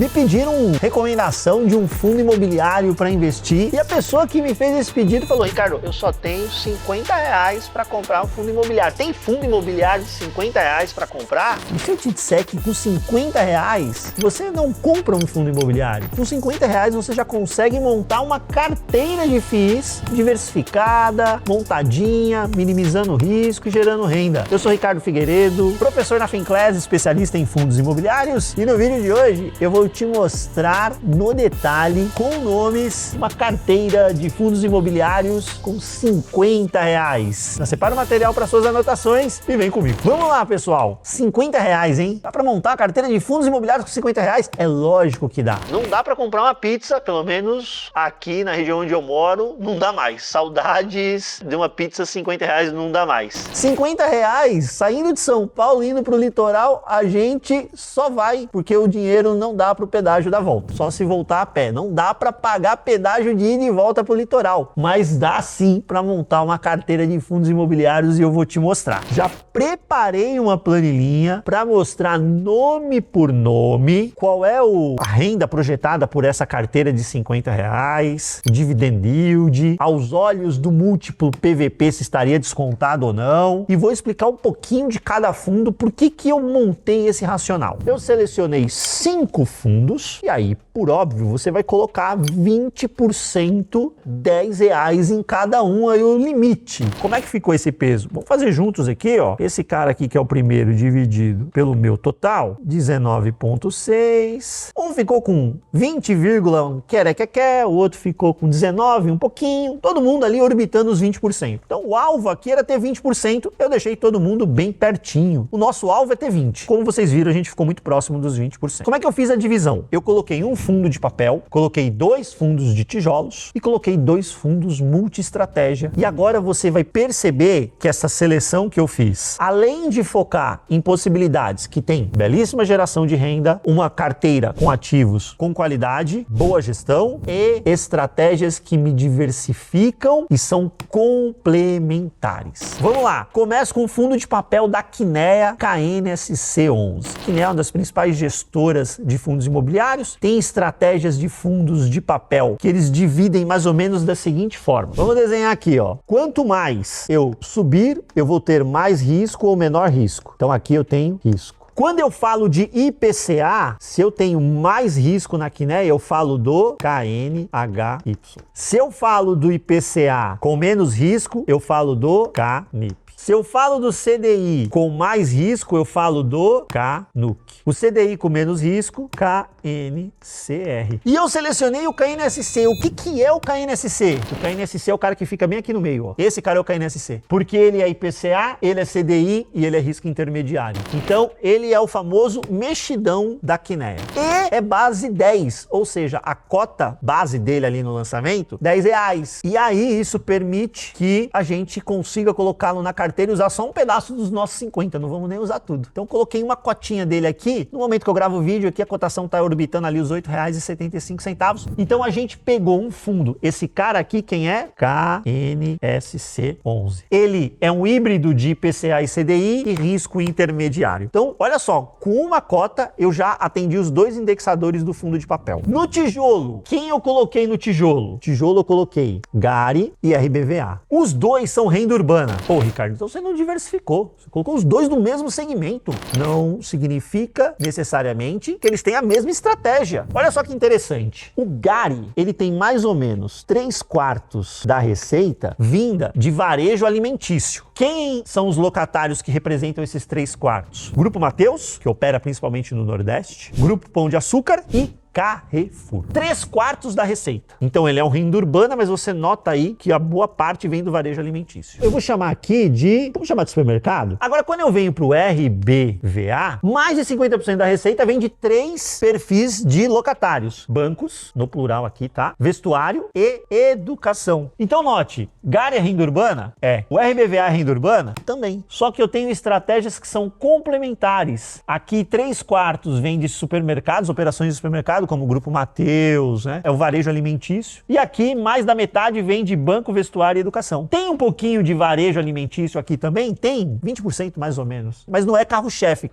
Me pediram recomendação de um fundo imobiliário para investir e a pessoa que me fez esse pedido falou: Ricardo, eu só tenho R$50 para comprar um fundo imobiliário. Tem fundo imobiliário de R$50 para comprar? E se eu te disser que com R$50 você não compra um fundo imobiliário? Com R$50 você já consegue montar uma carteira de FIIs diversificada, montadinha, minimizando o risco e gerando renda. Eu sou Ricardo Figueiredo, professor na Finclass, especialista em fundos imobiliários, e no vídeo de hoje eu vou te mostrar no detalhe, com nomes, uma carteira de fundos imobiliários com R$50. Então, separa o material para suas anotações e vem comigo. Vamos lá, pessoal. R$50, hein? Dá para montar uma carteira de fundos imobiliários com R$50? É lógico que dá. Não dá para comprar uma pizza, pelo menos aqui na região onde eu moro, não dá mais. Saudades de uma pizza R$50, não dá mais. R$50, saindo de São Paulo, indo pro litoral, a gente só vai, porque o dinheiro não dá pro pedágio da volta. Só se voltar a pé. Não dá para pagar pedágio de ida e volta pro litoral. Mas dá sim para montar uma carteira de fundos imobiliários e eu vou te mostrar. Já preparei uma planilhinha para mostrar nome por nome qual é a renda projetada por essa carteira de R$50, dividend yield, aos olhos do múltiplo PVP se estaria descontado ou não, e vou explicar um pouquinho de cada fundo, por que eu montei esse racional. Eu selecionei 5 fundos e aí, por óbvio, você vai colocar 20%, R$10 em cada um, aí o limite. Como é que ficou esse peso? Vamos fazer juntos aqui, ó. Esse cara aqui que é o primeiro dividido pelo meu total, 19,6. Um ficou com 20, o outro ficou com 19, um pouquinho. Todo mundo ali orbitando os 20%. Então o alvo aqui era ter 20%, eu deixei todo mundo bem pertinho. O nosso alvo é ter 20. Como vocês viram, a gente ficou muito próximo dos 20%. Como é que eu fiz a divisão? Eu coloquei um fundo de papel, coloquei 2 fundos de tijolos e coloquei 2 fundos multi-estratégia. E agora você vai perceber que essa seleção que eu fiz, além de focar em possibilidades que tem belíssima geração de renda, uma carteira com ativos com qualidade, boa gestão e estratégias que me diversificam e são complementares. Vamos lá, começo com o fundo de papel da Kinea KNSC11. Kinea é uma das principais gestoras de fundos imobiliários, tem estratégias de fundos de papel que eles dividem mais ou menos da seguinte forma. Vamos desenhar aqui, ó. Quanto mais eu subir, eu vou ter mais risco ou menor risco. Então aqui eu tenho risco. Quando eu falo de IPCA, se eu tenho mais risco na Kinea, eu falo do KNHY. Se eu falo do IPCA com menos risco, eu falo do KNIP. Se eu falo do CDI com mais risco, eu falo do KNUC. O CDI com menos risco, KNCR. E eu selecionei o KNSC. O que é o KNSC? O KNSC é o cara que fica bem aqui no meio, ó. Esse cara é o KNSC. Porque ele é IPCA, ele é CDI e ele é risco intermediário. Então, ele é o famoso mexidão da Kinea. E é base 10, ou seja, a cota base dele ali no lançamento, R$10. E aí, isso permite que a gente consiga colocá-lo na carteira e usar só um pedaço dos nossos 50, não vamos nem usar tudo. Então coloquei uma cotinha dele aqui, no momento que eu gravo o vídeo aqui a cotação está orbitando ali os R$8,75. Então a gente pegou um fundo, esse cara aqui quem é? KNSC11. Ele é um híbrido de IPCA e CDI e risco intermediário. Então olha só, com uma cota eu já atendi os 2 indexadores do fundo de papel. No tijolo, quem eu coloquei no tijolo? Tijolo eu coloquei GARI e RBVA. Os 2 são renda urbana. Pô, Ricardo, então você não diversificou. Você colocou os 2 no mesmo segmento. Não significa necessariamente que eles têm a mesma estratégia. Olha só que interessante. O GARI, ele tem mais ou menos 3/4 da receita vinda de varejo alimentício. Quem são os locatários que representam esses 3/4? Grupo Mateus, que opera principalmente no Nordeste. Grupo Pão de Açúcar e Carrefour. 3/4 da receita. Então ele é um renda urbana, mas você nota aí que a boa parte vem do varejo alimentício. Eu vou chamar aqui de... Vamos chamar de supermercado? Agora, quando eu venho para o RBVA, mais de 50% da receita vem de 3 perfis de locatários. Bancos, no plural aqui, tá? Vestuário e educação. Então note, GARI é renda urbana? É. O RBVA é renda urbana? Também. Só que eu tenho estratégias que são complementares. Aqui 3/4 vem de supermercados, operações de supermercados, mercado, como o Grupo Mateus, né? É o varejo alimentício. E aqui, mais da metade vem de banco, vestuário e educação. Tem um pouquinho de varejo alimentício aqui também? Tem, 20% mais ou menos. Mas não é carro-chefe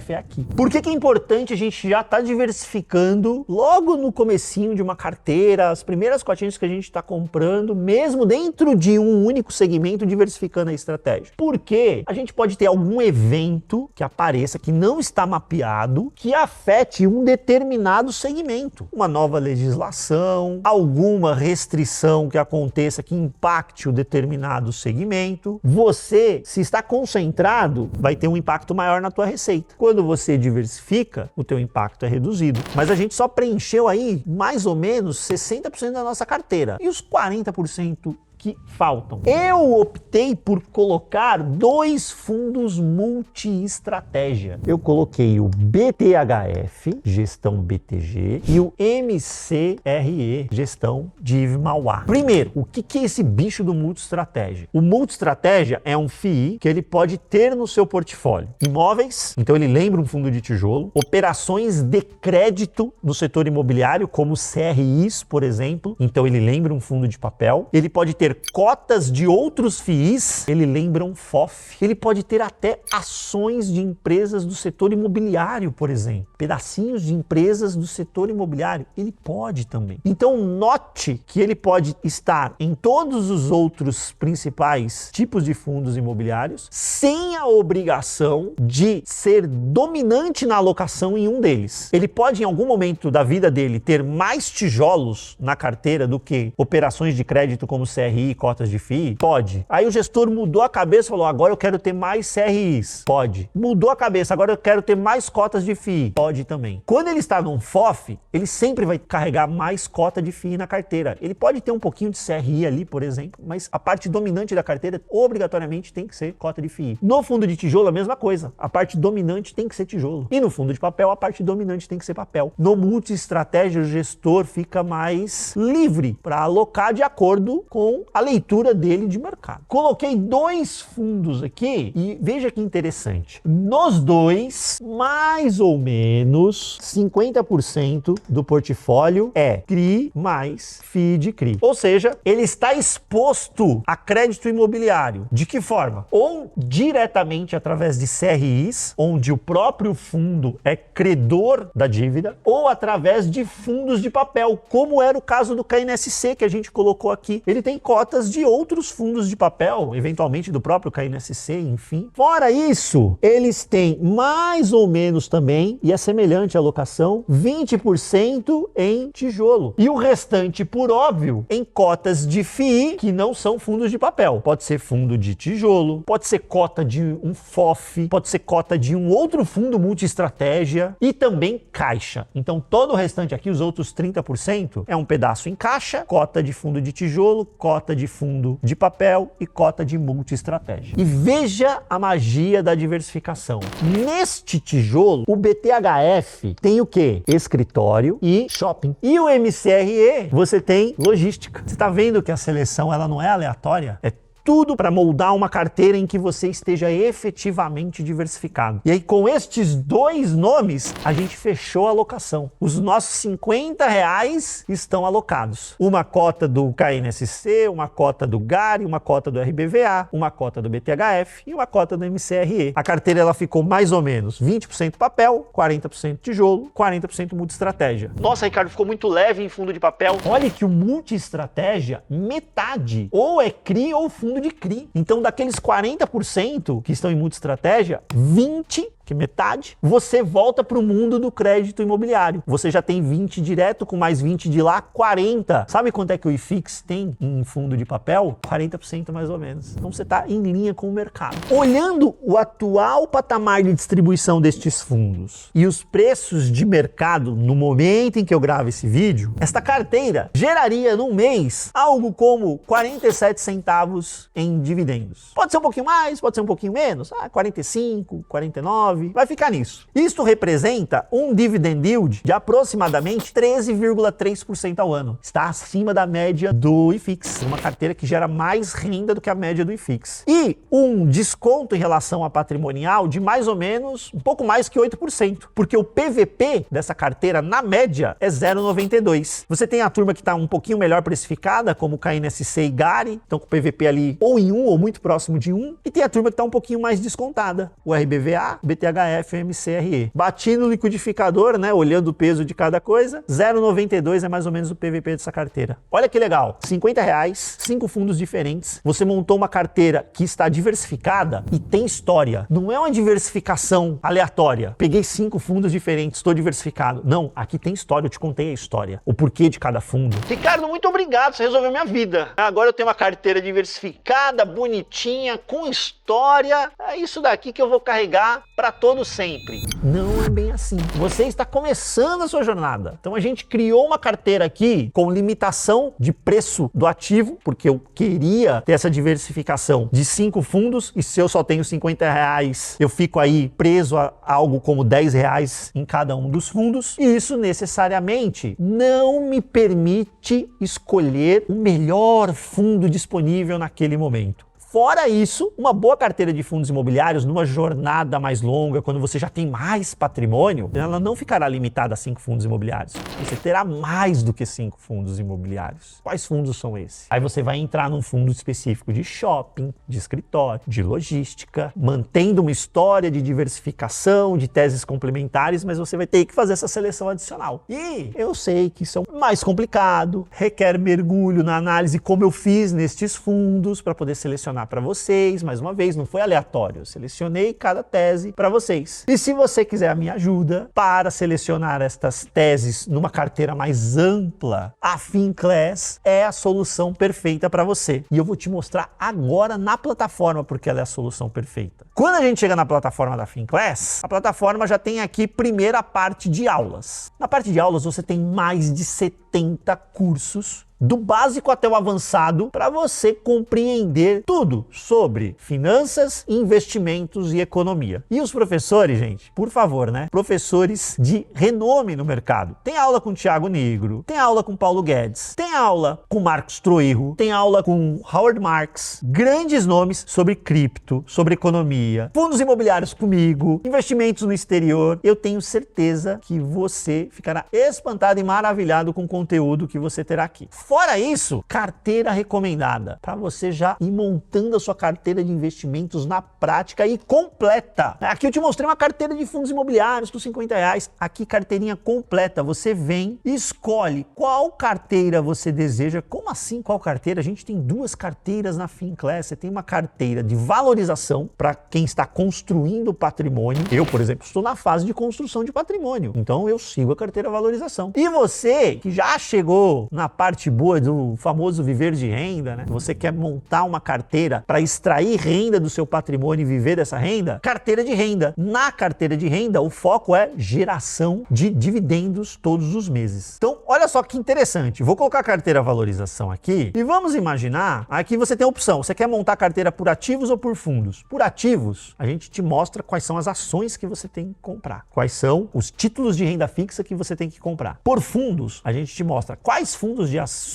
é aqui. Por que é importante a gente já estar diversificando logo no comecinho de uma carteira, as primeiras cotinhas que a gente está comprando, mesmo dentro de um único segmento, diversificando a estratégia? Porque a gente pode ter algum evento que apareça, que não está mapeado, que afete um determinado segmento. Uma nova legislação, alguma restrição que aconteça que impacte o determinado segmento. Você, se está concentrado, vai ter um impacto maior na tua receita. Quando você diversifica, o teu impacto é reduzido. Mas a gente só preencheu aí mais ou menos 60% da nossa carteira. E os 40% que faltam? Eu optei por colocar 2 fundos multi-estratégia. Eu coloquei o BTHF, gestão BTG, e o MCRE, gestão DIV Mauá. Primeiro, o que é esse bicho do multi-estratégia? O multi-estratégia é um FII que ele pode ter no seu portfólio imóveis, então ele lembra um fundo de tijolo, operações de crédito no setor imobiliário, como CRIs, por exemplo, então ele lembra um fundo de papel. Ele pode ter cotas de outros FIIs, ele lembra um FOF. Ele pode ter até ações de empresas do setor imobiliário, por exemplo. Pedacinhos de empresas do setor imobiliário, ele pode também. Então note que ele pode estar em todos os outros principais tipos de fundos imobiliários, sem a obrigação de ser dominante na alocação em um deles. Ele pode, em algum momento da vida dele, ter mais tijolos na carteira do que operações de crédito como CRI, cotas de FII? Pode. Aí o gestor mudou a cabeça e falou, agora eu quero ter mais CRIs. Pode. Mudou a cabeça, agora eu quero ter mais cotas de FII. Pode também. Quando ele está num FOF, ele sempre vai carregar mais cota de FII na carteira. Ele pode ter um pouquinho de CRI ali, por exemplo, mas a parte dominante da carteira obrigatoriamente tem que ser cota de FII. No fundo de tijolo, a mesma coisa. A parte dominante tem que ser tijolo. E no fundo de papel, a parte dominante tem que ser papel. No multi-estratégia, o gestor fica mais livre para alocar de acordo com a leitura dele de mercado. Coloquei 2 fundos aqui e veja que interessante. Nos 2, mais ou menos 50% do portfólio é CRI mais FII de CRI. Ou seja, ele está exposto a crédito imobiliário. De que forma? Ou diretamente através de CRIs, onde o próprio fundo é credor da dívida, ou através de fundos de papel, como era o caso do KNSC que a gente colocou aqui. Ele tem cotas de outros fundos de papel, eventualmente do próprio KNSC, enfim. Fora isso, eles têm mais ou menos também, e é semelhante à alocação, 20% em tijolo. E o restante, por óbvio, em cotas de FII, que não são fundos de papel. Pode ser fundo de tijolo, pode ser cota de um FOF, pode ser cota de um outro fundo multi-estratégia e também caixa. Então todo o restante aqui, os outros 30%, é um pedaço em caixa, cota de fundo de tijolo, cota de fundo de papel e cota de multi-estratégia. E veja a magia da diversificação. Neste tijolo, o BTHF tem o quê? Escritório e shopping. E o MCRE, você tem logística. Você está vendo que a seleção ela não é aleatória? É tudo para moldar uma carteira em que você esteja efetivamente diversificado. E aí, com estes 2 nomes, a gente fechou a alocação. Os nossos R$50 estão alocados. Uma cota do KNSC, uma cota do GARI, uma cota do RBVA, uma cota do BTHF e uma cota do MCRE. A carteira ela ficou mais ou menos 20% papel, 40% tijolo, 40% multi-estratégia. Nossa, Ricardo, ficou muito leve em fundo de papel. Olha que o multi-estratégia, metade ou é CRI ou fundo de CRI. Então, daqueles 40% que estão em multi-estratégia, 20%, que metade, você volta para o mundo do crédito imobiliário. Você já tem 20 direto, com mais 20 de lá, 40. Sabe quanto é que o IFIX tem em fundo de papel? 40% mais ou menos. Então você está em linha com o mercado. Olhando o atual patamar de distribuição destes fundos e os preços de mercado no momento em que eu gravo esse vídeo, esta carteira geraria num mês algo como 47 centavos em dividendos. Pode ser um pouquinho mais, pode ser um pouquinho menos, 45, 49, 9, vai ficar nisso. Isto representa um dividend yield de aproximadamente 13,3% ao ano. Está acima da média do IFIX, uma carteira que gera mais renda do que a média do IFIX. E um desconto em relação a patrimonial de mais ou menos, um pouco mais que 8%, porque o PVP dessa carteira, na média, é 0,92. Você tem a turma que está um pouquinho melhor precificada, como o KNSC e GARI, então com o PVP ali ou em 1 ou muito próximo de 1, e tem a turma que está um pouquinho mais descontada, o RBVA, BTHF e MCRE. Bati no liquidificador, né, olhando o peso de cada coisa, 0,92 é mais ou menos o PVP dessa carteira. Olha que legal, R$50, 5 fundos diferentes, você montou uma carteira que está diversificada e tem história. Não é uma diversificação aleatória. Peguei 5 fundos diferentes, estou diversificado. Não, aqui tem história, eu te contei a história, o porquê de cada fundo. Ricardo, muito obrigado, você resolveu minha vida. Agora eu tenho uma carteira diversificada, bonitinha, com história. É isso daqui que eu vou carregar para todo sempre. Não é bem assim. Você está começando a sua jornada. Então a gente criou uma carteira aqui com limitação de preço do ativo, porque eu queria ter essa diversificação de 5 fundos, e se eu só tenho R$50, eu fico aí preso a algo como R$10 em cada um dos fundos, e isso necessariamente não me permite escolher o melhor fundo disponível naquele momento. Fora isso, uma boa carteira de fundos imobiliários, numa jornada mais longa, quando você já tem mais patrimônio, ela não ficará limitada a 5 fundos imobiliários. Você terá mais do que 5 fundos imobiliários. Quais fundos são esses? Aí você vai entrar num fundo específico de shopping, de escritório, de logística, mantendo uma história de diversificação, de teses complementares, mas você vai ter que fazer essa seleção adicional. E eu sei que isso é mais complicado, requer mergulho na análise, como eu fiz nestes fundos, para poder selecionar para vocês. Mais uma vez, não foi aleatório, eu selecionei cada tese para vocês. E se você quiser a minha ajuda para selecionar estas teses numa carteira mais ampla, a Finclass é a solução perfeita para você. E eu vou te mostrar agora na plataforma porque ela é a solução perfeita. Quando a gente chega na plataforma da Finclass, a plataforma já tem aqui primeiro a parte de aulas. Na parte de aulas você tem mais de 70 cursos, do básico até o avançado, para você compreender tudo sobre finanças, investimentos e economia. E os professores, gente, por favor, né? Professores de renome no mercado. Tem aula com Thiago Nigro, tem aula com Paulo Guedes, tem aula com Marcos Troirro, tem aula com Howard Marks, grandes nomes sobre cripto, sobre economia, fundos imobiliários comigo, investimentos no exterior. Eu tenho certeza que você ficará espantado e maravilhado com o conteúdo que você terá aqui. Fora isso, carteira recomendada, para você já ir montando a sua carteira de investimentos na prática e completa. Aqui eu te mostrei uma carteira de fundos imobiliários por R$50. Aqui carteirinha completa, você vem e escolhe qual carteira você deseja. Como assim qual carteira? A gente tem 2 carteiras na Finclass. Você tem uma carteira de valorização para quem está construindo patrimônio. Eu, por exemplo, estou na fase de construção de patrimônio, então eu sigo a carteira valorização. E você que já chegou na parte boa do famoso viver de renda, né? Você quer montar uma carteira para extrair renda do seu patrimônio e viver dessa renda? Carteira de renda. Na carteira de renda, o foco é geração de dividendos todos os meses. Então, olha só que interessante. Vou colocar a carteira valorização aqui e vamos imaginar, aqui você tem a opção. Você quer montar a carteira por ativos ou por fundos? Por ativos, a gente te mostra quais são as ações que você tem que comprar. Quais são os títulos de renda fixa que você tem que comprar. Por fundos, a gente te mostra quais fundos de ações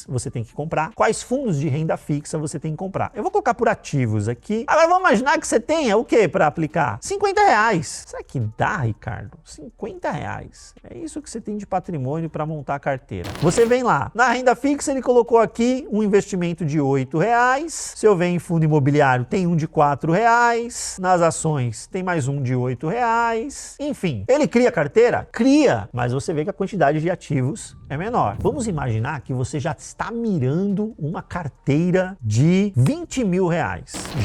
você tem que comprar, quais fundos de renda fixa você tem que comprar. Eu vou colocar por ativos aqui. Agora vamos imaginar que você tenha o que para aplicar? R$50. Será que dá, Ricardo? R$50. É isso que você tem de patrimônio para montar a carteira. Você vem lá. Na renda fixa ele colocou aqui um investimento de R$8. Se eu venho em fundo imobiliário, tem um de R$4. Nas ações tem mais um de R$8. Enfim, ele cria carteira? Cria, mas você vê que a quantidade de ativos é menor. Vamos imaginar que você já está mirando uma carteira de R$20 mil.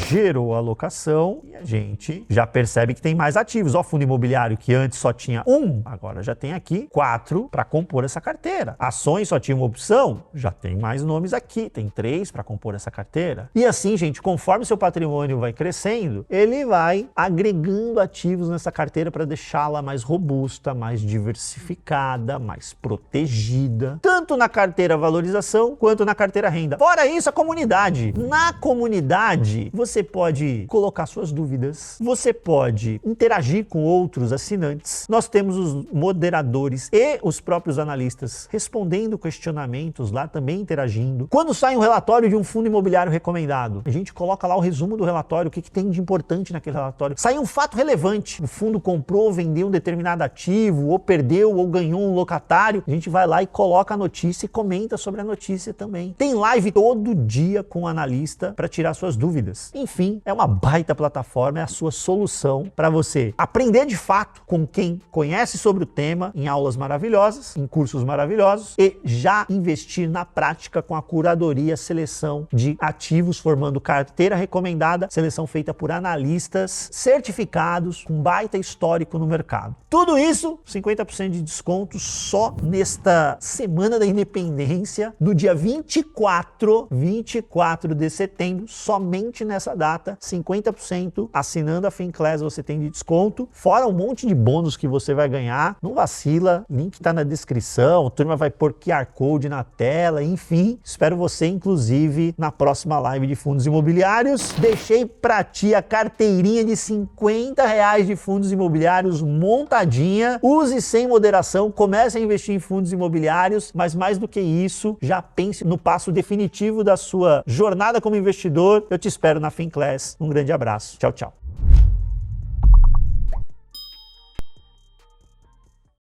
Gerou a alocação e a gente já percebe que tem mais ativos. Ó, fundo imobiliário que antes só tinha um, agora já tem aqui 4 para compor essa essa carteira. Ações só tinha uma opção, já tem mais nomes aqui, tem 3 para compor essa carteira. E assim, gente, conforme seu patrimônio vai crescendo, ele vai agregando ativos nessa carteira para deixá-la mais robusta, mais diversificada, mais protegida, tanto na carteira valorização quanto na carteira renda. Fora isso, a comunidade. Na comunidade, você pode colocar suas dúvidas, você pode interagir com outros assinantes. Nós temos os moderadores e os próprios analistas respondendo questionamentos lá, também interagindo. Quando sai um relatório de um fundo imobiliário recomendado, a gente coloca lá o resumo do relatório, o que tem de importante naquele relatório. Sai um fato relevante, o fundo comprou ou vendeu um determinado ativo, ou perdeu ou ganhou um locatário, a gente vai lá e coloca a notícia e comenta sobre a notícia também. Tem live todo dia com o analista para tirar suas dúvidas. Enfim, é uma baita plataforma, é a sua solução para você aprender de fato com quem conhece sobre o tema, em aulas maravilhosas, em cursos maravilhosos, e já investir na prática com a curadoria, seleção de ativos, formando carteira recomendada, seleção feita por analistas certificados, com baita histórico no mercado. Tudo isso, 50% de desconto só nesta Semana da Independência, no dia 24 de setembro, somente nessa data, 50% assinando a Finclass você tem de desconto, fora um monte de bônus que você vai ganhar. Não vacila, link tá na descrição, a turma vai pôr QR Code na tela, enfim, espero você inclusive na próxima live de fundos imobiliários. Deixei pra ti a carteirinha de R$50 de fundos imobiliários montadinha, use sem moderação, comece a investir em fundos imobiliários, mas mais do que isso, já pense no passo definitivo da sua jornada como investidor. Eu te espero na Finclass. Um grande abraço. Tchau, tchau.